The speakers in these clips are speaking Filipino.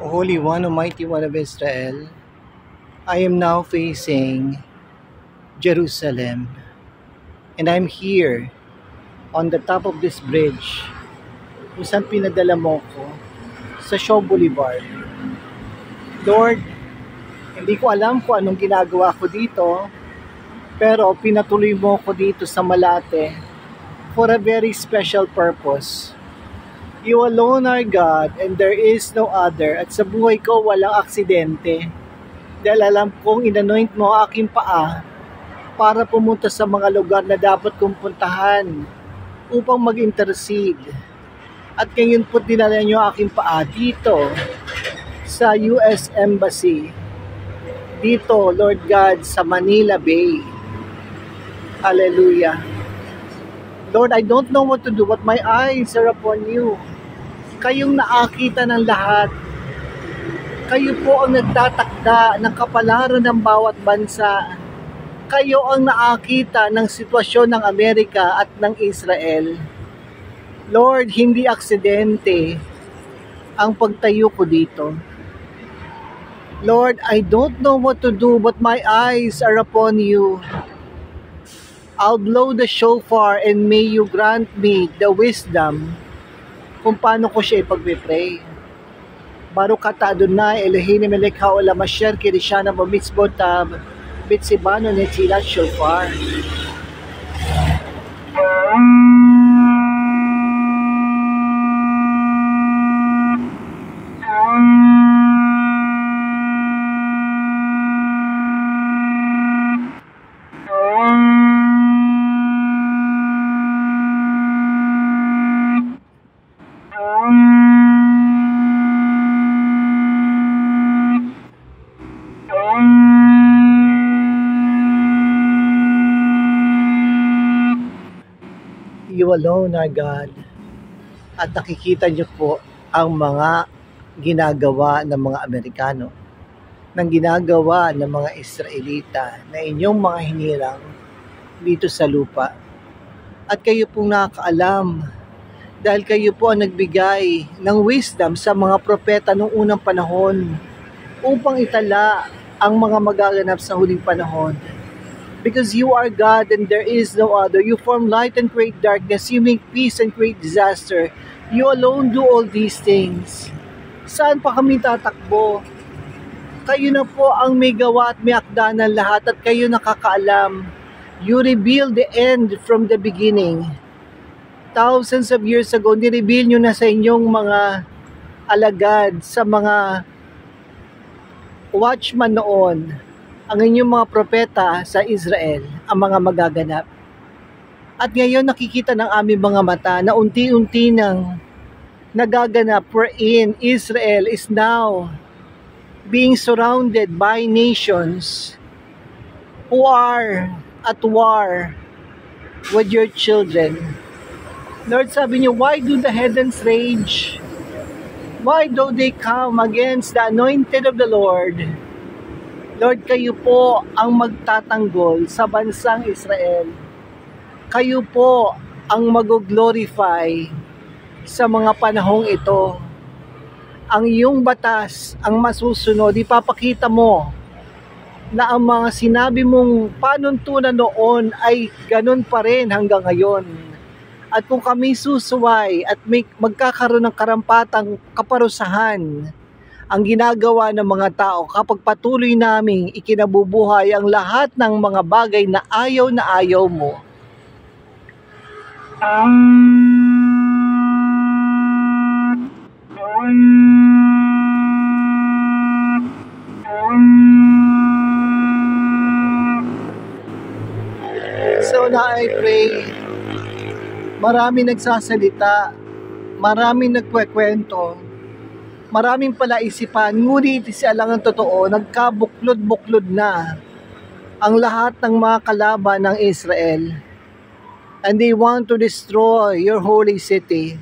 O Holy One, Almighty One of Israel, I am now facing Jerusalem, and I'm here on the top of this bridge kung saan pinadala mo ko sa Shaw Boulevard. Lord, hindi ko alam kung anong ginagawa ko dito, pero pinatuloy mo ko dito sa Malate for a very special purpose. You alone are God and there is no other. At sa buhay ko walang aksidente. Dahil alam kong inanoint mo ang aking paa para pumunta sa mga lugar na dapat kong puntahan upang mag-intercede. At ngayon po dinala niyo ang aking paa dito sa US Embassy. Dito, Lord God, sa Manila Bay. Hallelujah. Lord, I don't know what to do, but my eyes are upon you. Kayong nakakita ng lahat. Kayo po ang nagtatakda ng kapalaran ng bawat bansa. Kayo ang nakakita ng sitwasyon ng Amerika at ng Israel. Lord, hindi aksidente ang pagtayo ko dito. Lord, I don't know what to do, but my eyes are upon you. I'll blow the shofar and may you grant me the wisdom kung paano ko siya ipag-pray. Baruch ata Adonai Eloheinu melech haolam asher kirishana b'mitzvotav b'tzibanu netzilat shofar. You alone are God. At nakikita niyo po ang mga ginagawa ng mga Amerikano, ng ginagawa ng mga Israelita na inyong mga hinirang dito sa lupa. At kayo pong nakakaalam dahil kayo po ang nagbigay ng wisdom sa mga propeta noong unang panahon upang itala ang mga magaganap sa huling panahon. Because you are God and there is no other. You form light and create darkness. You make peace and create disaster. You alone do all these things. Saan pa kami tatakbo? Kayo na po ang may gawa at may akda ng lahat at kayo nakakaalam. You reveal the end from the beginning. Thousands of years ago, nireveal nyo na sa inyong mga alagad, sa mga watchman noon, ang inyong mga propeta sa Israel, ang mga magaganap. At ngayon nakikita ng aming mga mata na unti-unti nang nagaganap wherein Israel is now being surrounded by nations who are at war with your children. Lord, sabi niyo, why do the heathens rage? Why do they come against the anointed of the Lord? Lord, kayo po ang magtatanggol sa bansang Israel. Kayo po ang mag-glorify sa mga panahong ito. Ang iyong batas ang masusunod. Ipapakita mo na ang mga sinabi mong panuntunan noon ay ganun pa rin hanggang ngayon. At kung kami susuway at magkakaroon ng karampatang kaparusahan, ang ginagawa ng mga tao kapag patuloy naming ikinabubuhay ang lahat ng mga bagay na ayaw mo. So na I pray, maraming nagsasalita, maraming nagkwekwento, maraming palaisipan, ngunit isialang ang totoo, nagkabuklod-buklod na ang lahat ng mga kalaban ng Israel. And they want to destroy your holy city.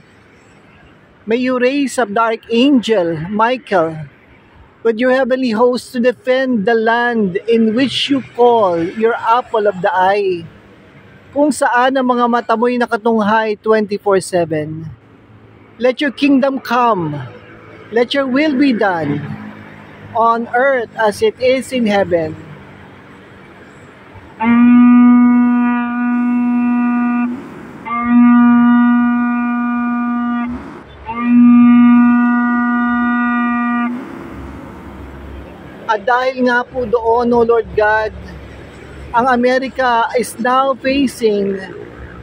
May you raise up the archangel Michael with your heavenly host to defend the land in which you call your apple of the eye, kung saan ang mga mata mo'y nakatunghay 24/7. Let your kingdom come. Let your will be done on earth as it is in heaven. At dahil nga po doon, O Lord God, ang Amerika is now facing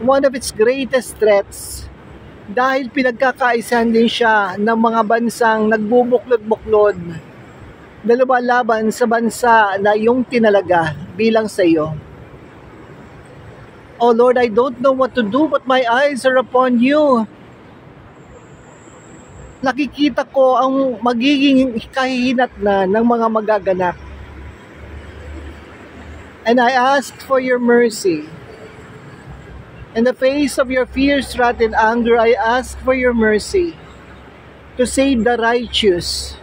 one of its greatest threats dahil pinagkakaisahan din siya ng mga bansang nagbubuklod-buklod na lumalaban sa bansa na iyong tinalaga bilang sa iyo. Oh Lord, I don't know what to do but my eyes are upon you. Nakikita ko ang magiging kahihinatnan ng mga magaganap. And I ask for your mercy. In the face of your fierce wrath and anger, I ask for your mercy to save the righteous,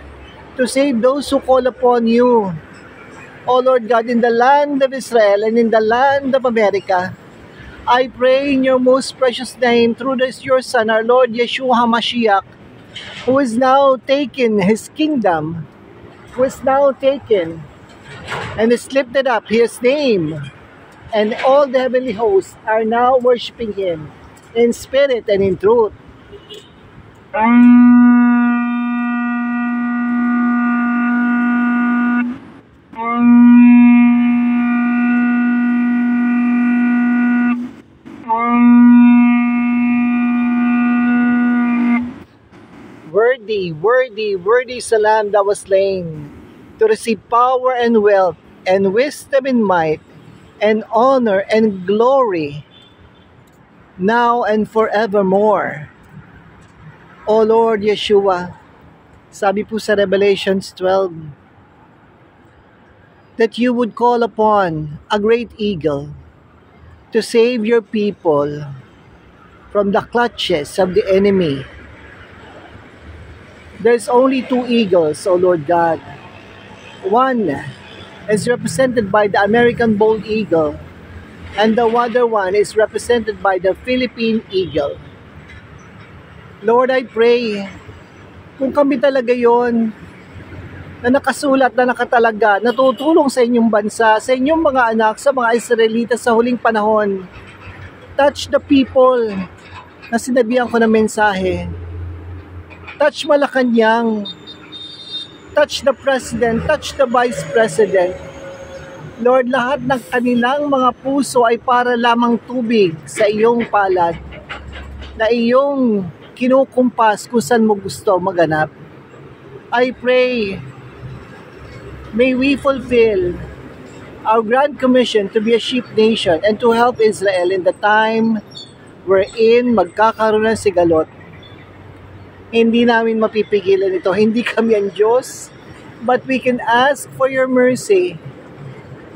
to save those who call upon you. O Lord God, in the land of Israel and in the land of America, I pray in your most precious name through your Son, our Lord Yeshua HaMashiach, who is now taken his kingdom, who is now taken and is lifted up his name, and all the heavenly hosts are now worshiping him in spirit and in truth. Worthy, worthy, worthy is the Lamb that was slain to receive power and wealth and wisdom and might and honor and glory now and forevermore. O Lord Yeshua, sabi po sa Revelations 12, that you would call upon a great eagle to save your people from the clutches of the enemy. There's only two eagles, O Lord God. One is represented by the American bald eagle, and the other one is represented by the Philippine eagle. Lord, I pray, kung kami talaga yon na nakasulat na nakatalaga, natutulong sa inyong bansa, sa inyong mga anak, sa mga Israelita sa huling panahon, touch the people na sinabihan ko ng mensahe. Touch Malacanang, touch the President, touch the Vice President. Lord, lahat ng kanilang mga puso ay para lamang tubig sa iyong palad na iyong kinukumpas kung saan mo gusto maganap. I pray, may we fulfill our Grand Commission to be a sheep nation and to help Israel in the time wherein magkakaroon ng sigalot. Hindi namin mapipigilan ito. Hindi kami ang Diyos. But we can ask for your mercy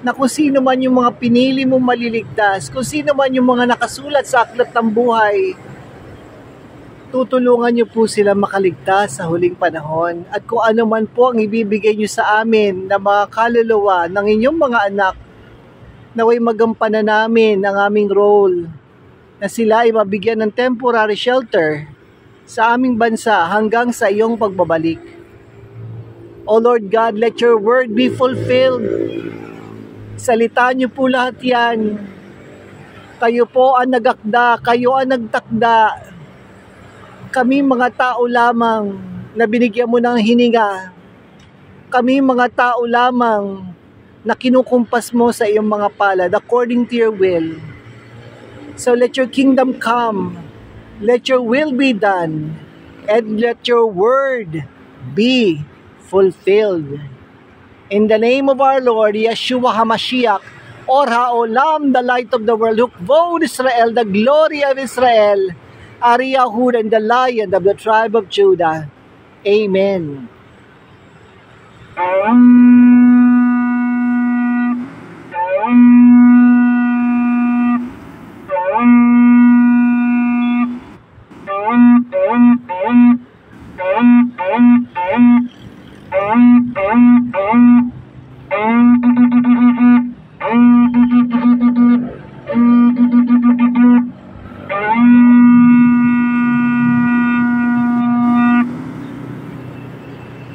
na kung sino man yung mga pinili mong maliligtas, kung sino man yung mga nakasulat sa aklat ng buhay, tutulungan niyo po sila makaligtas sa huling panahon. At kung ano man po ang ibibigay niyo sa amin na mga kaluluwa ng inyong mga anak, naway magampanan namin ang aming role na sila ay mabigyan ng temporary shelter sa aming bansa hanggang sa iyong pagbabalik. O Lord God, let your word be fulfilled. Salita niyo po lahat yan. Kayo po ang nagakda, kayo ang nagtakda. Kami mga tao lamang na binigyan mo ng hininga. Kami mga tao lamang na kinukumpas mo sa iyong mga palad according to your will. So let your kingdom come. Let your will be done, and let your word be fulfilled. In the name of our Lord, Yeshua HaMashiach, Or HaOlam, the light of the world, Hukvod Israel, the glory of Israel, Ariyahud, and the Lion of the tribe of Judah. Amen.